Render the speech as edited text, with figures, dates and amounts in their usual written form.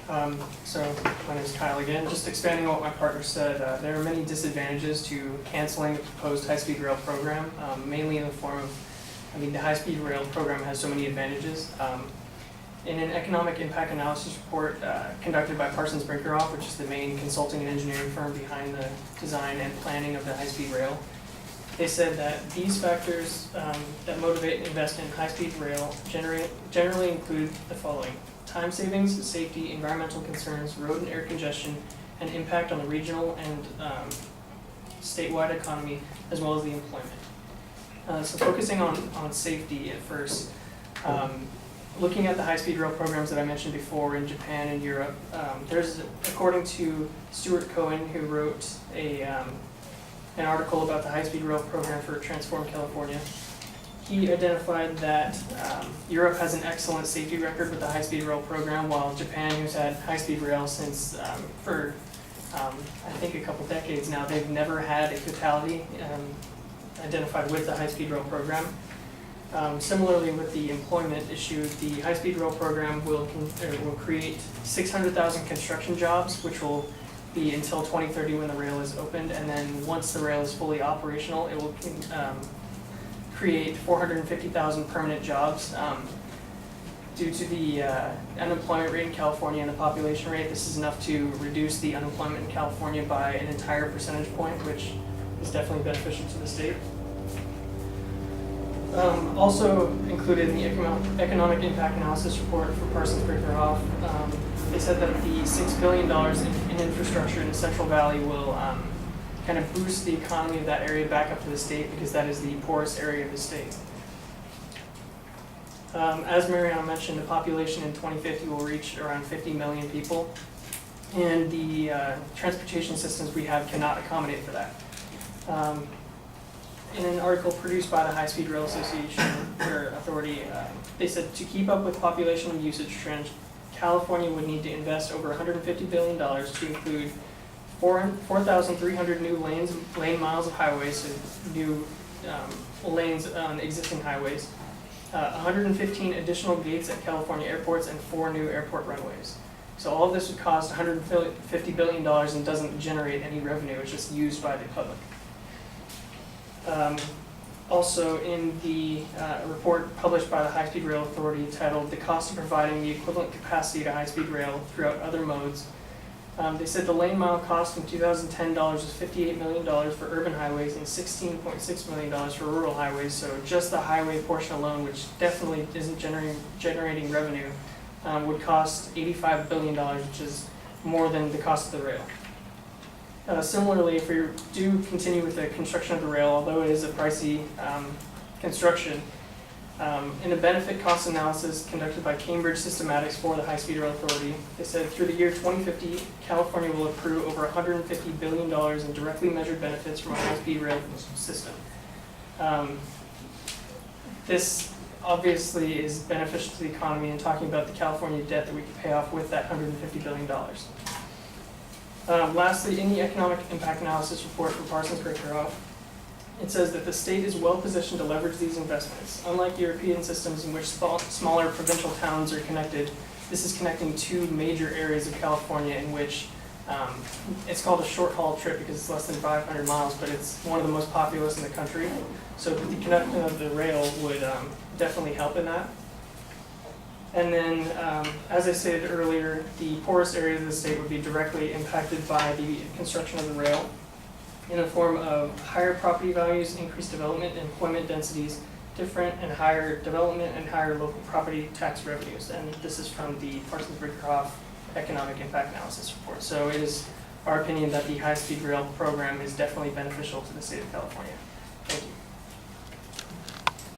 So my name is Kyle again. Just expanding on what my partner said, there are many disadvantages to canceling the proposed high-speed rail program, mainly in the form of, the high-speed rail program has so many advantages. In an economic impact analysis report conducted by Parsons Brinckerhoff, which is the main consulting and engineering firm behind the design and planning of the high-speed rail, they said that these factors that motivate and invest in high-speed rail generally include the following: time savings, safety, environmental concerns, road and air congestion, and impact on the regional and statewide economy, as well as the employment. So focusing on safety at first, looking at the high-speed rail programs that I mentioned before in Japan and Europe, there's, according to Stuart Cohen, who wrote an article about the high-speed rail program for Transform California, he identified that Europe has an excellent safety record with the high-speed rail program, while Japan, who's had high-speed rail since for I think a couple decades now, they've never had a fatality identified with the high-speed rail program. Similarly, with the employment issue, the high-speed rail program will create 600,000 construction jobs, which will be until 2030 when the rail is opened, and then once the rail is fully operational, it will create 450,000 permanent jobs. Due to the unemployment rate in California and the population rate, this is enough to reduce the unemployment in California by an entire percentage point, which is definitely beneficial to the state. Also included in the economic impact analysis report for Parsons Brinckerhoff, they said that the $6 billion in infrastructure in the Central Valley will kind of boost the economy of that area back up to the state, because that is the poorest area of the state. As Mariana mentioned, the population in 2050 will reach around 50 million people, and the transportation systems we have cannot accommodate for that. In an article produced by the High Speed Rail Association or Authority, they said to keep up with population and usage trends, California would need to invest over $150 billion to include 4,300 new lane miles of highways, so new lanes on existing highways, 115 additional gates at California airports, and 4 new airport runways. So all of this would cost $150 billion and doesn't generate any revenue, it's just used by the public. Also, in the report published by the High Speed Rail Authority titled "The Cost of Providing the Equivalent Capacity to High-Speed Rail Throughout Other Modes," they said the lane mile cost in 2010 was $58 million for urban highways and $16.6 million for rural highways. So just the highway portion alone, which definitely isn't generating revenue, would cost $85 billion, which is more than the cost of the rail. Similarly, if we do continue with the construction of the rail, although it is a pricey construction, in a benefit cost analysis conducted by Cambridge Systematics for the High Speed Rail Authority, they said through the year 2050, California will accrue over $150 billion in directly measured benefits from a high-speed rail system. This obviously is beneficial to the economy, and talking about the California debt that we can pay off with that $150 billion. Lastly, in the economic impact analysis report from Parsons Brinckerhoff, it says that the state is well positioned to leverage these investments. Unlike European systems in which smaller provincial towns are connected, this is connecting 2 major areas of California in which it's called a short haul trip because it's less than 500 miles, but it's one of the most populous in the country. So the connection of the rail would definitely help in that. And then, as I said earlier, the poorest areas of the state would be directly impacted by the construction of the rail in the form of higher property values, increased development and employment densities, different and higher development and higher local property tax revenues. And this is from the Parsons Brinckerhoff Economic Impact Analysis report. So it is our opinion that the high-speed rail program is definitely beneficial to the state of California.